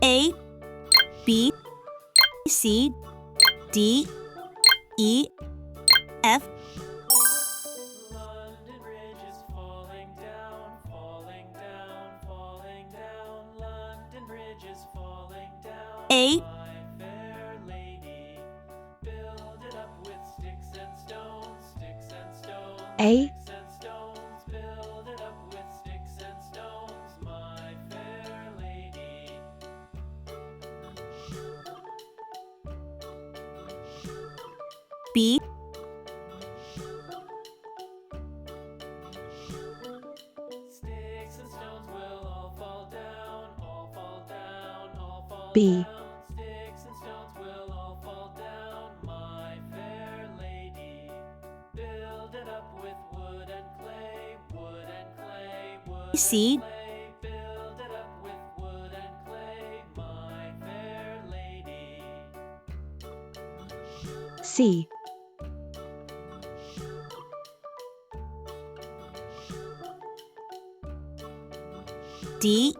A, B, C, D, E, F. London Bridge is falling down, falling down, falling down. London Bridge is falling down. A, My fair lady, build it up with sticks and stones, sticks and stones, A, sticks and stones. Build it up with sticks and stones, my fair lady. B, Sticks and stones will all fall down, all fall down, all fall B, down. Sticks and stones will all fall down, my fair lady. Build it up with wood and clay, wood and clay, wood C, and clay. Build it up with wood and clay, my fair lady. C, D,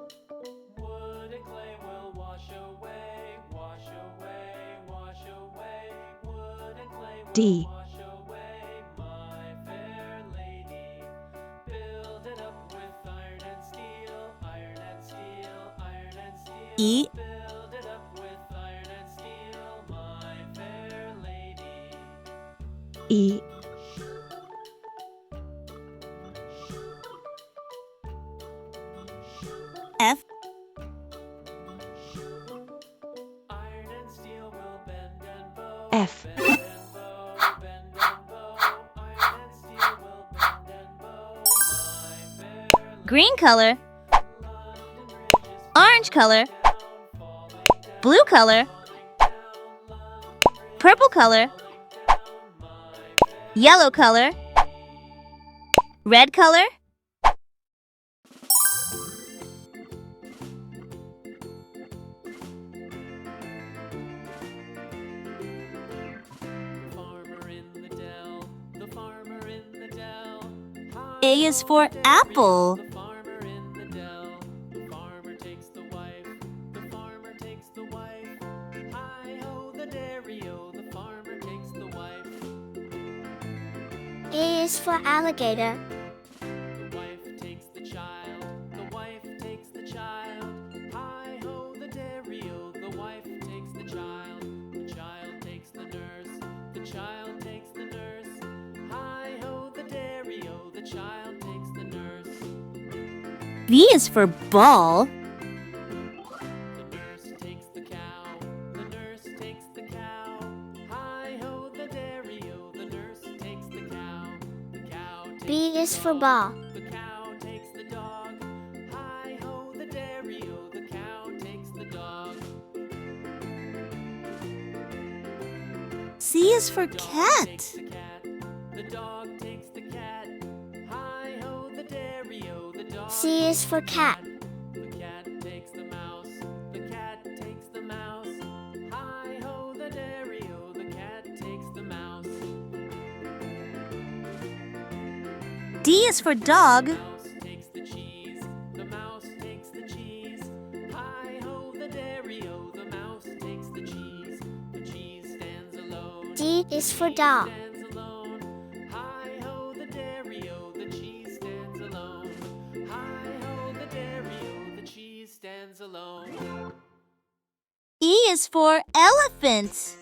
Wood and clay will wash away, wash away, wash away. Wood and clay will D, wash away, my fair lady. Build it up with iron and steel, iron and steel, iron and steel. E, Build it up with iron and steel, my fair lady. E, F, Iron and steel will bend and bow, F, bend and bow, bend and bow. Iron and steel will bend and bow, my fair green color, London Bridge is orange color, down, falling down, blue color, falling down. London Bridge purple color, falling down, my fair yellow color, red color, farmer in the dell, the farmer in the dell. A is for apple. The farmer in the dell, the farmer takes the wife, the farmer takes the wife. Hi-ho the dairy-o, the farmer takes the wife. A is for alligator. The wife takes the child, the wife takes the child. Hi-ho the dairy-o, the wife takes the child takes the nurse, the child takes the nurse. Hi-ho the dairy-o, the child takes the nurse. B is for ball. The nurse takes the cow, the nurse takes the cow. Hi-ho the dairy-o, the nurse takes the cow takes B the is for dog. ball. The cow takes the dog. Hi-ho the dairy-o, the cow takes the dog. C is for Dog takes cat. the cat, the dog takes the cat. Hi-ho the dairy-o, the dog C is for cat. The cat takes the mouse, the cat takes the mouse. Hi-ho the dairy-o, the cat takes the mouse. D is for dog. The mouse takes the cheese, the mouse takes the cheese. Hi-ho the dairy-o, the mouse takes the cheese stands alone. D is for dog. Stands alone. Hi-ho the dairy-o, the cheese stands alone. Hi-ho the dairy-o, the cheese stands alone. E is for elephant.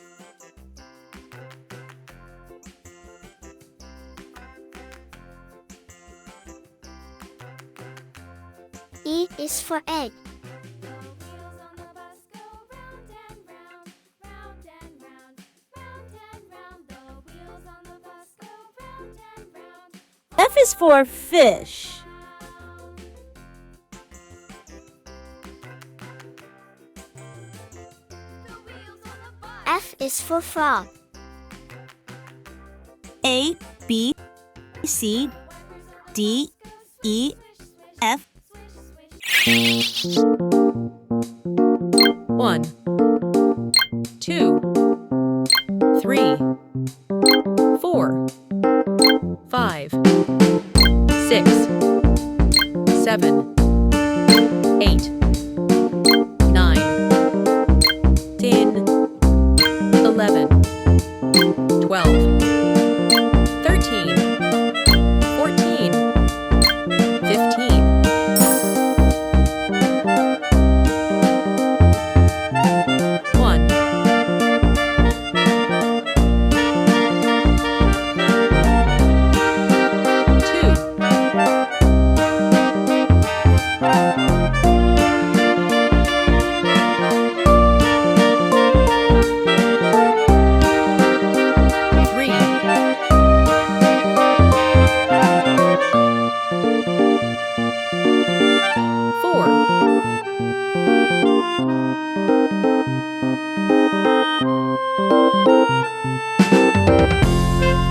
E is for egg. F is for fish. F is for frog. A, B, C, D, E, F. 1, 2, 3, 4, 5, 6, 7, 8, 9.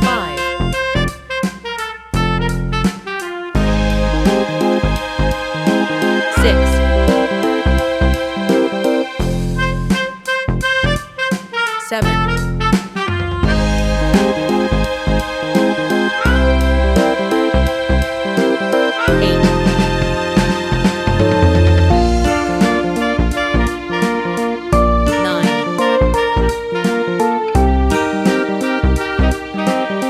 Five. 6. 7. 8. 9.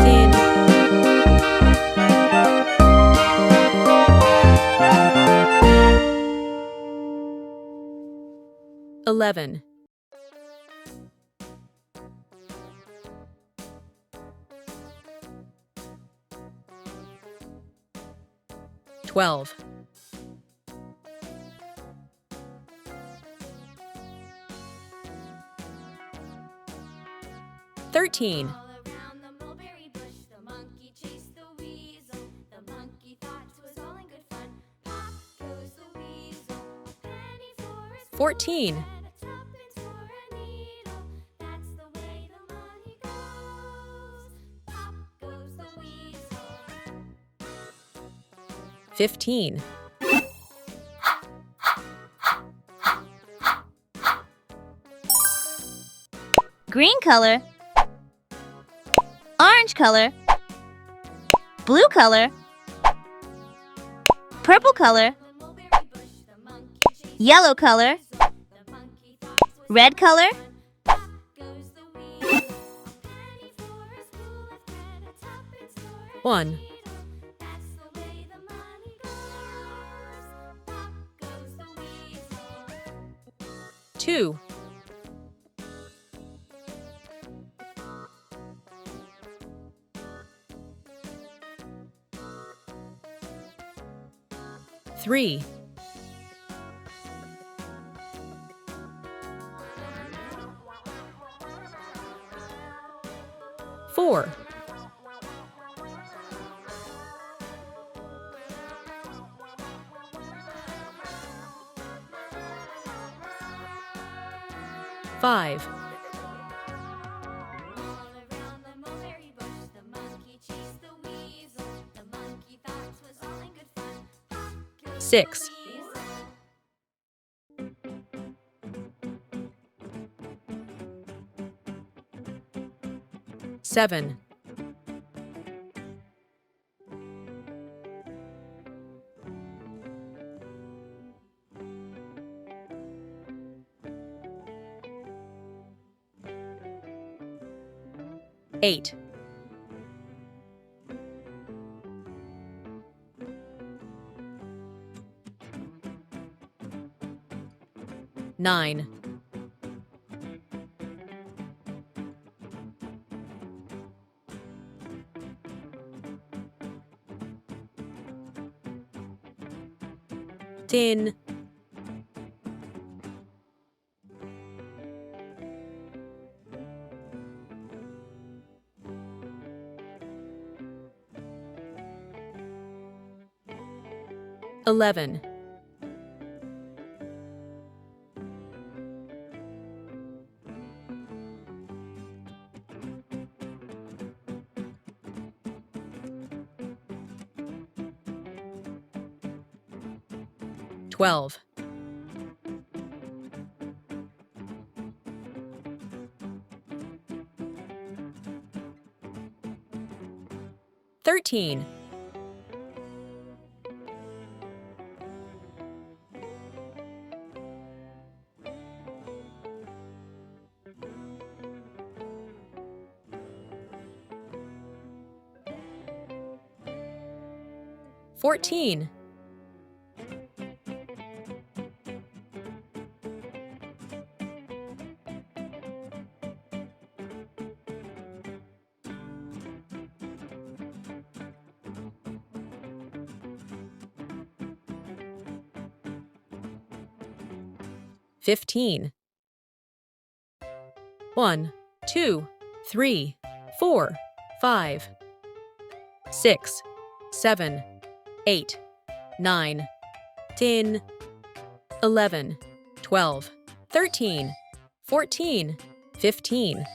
10. 11. 12. 13. All around the mulberry bush, the monkey chased the weasel. The monkey thought 'twas all in good fun. Pop goes the weasel, a penny for his 14. and a tuppence for a needle. That's the way the money goes. Pop goes the weasel. 15. 'Green color, orange color, blue color, purple color, The mulberry bush, the monkey chased yellow color, the weasel. The monkey thought 'twas red color, Pop goes the weasel, a penny for a spool of thread, a tuppence for a 1. needle. That's the way the money goes. Pop goes the weasel. 2. 3. 4. 5. All around the mulberry bush, the monkey chased the weasel. The monkey thought 'twas all in good fun. Pop goes 6. the weasel. 7. 8. 9. 10. 11. 12. 13. 14. 15. 1. 2, 3, 4, 5, 6, 7, 8, 9, 10, 11, 12, 13, 14, 15,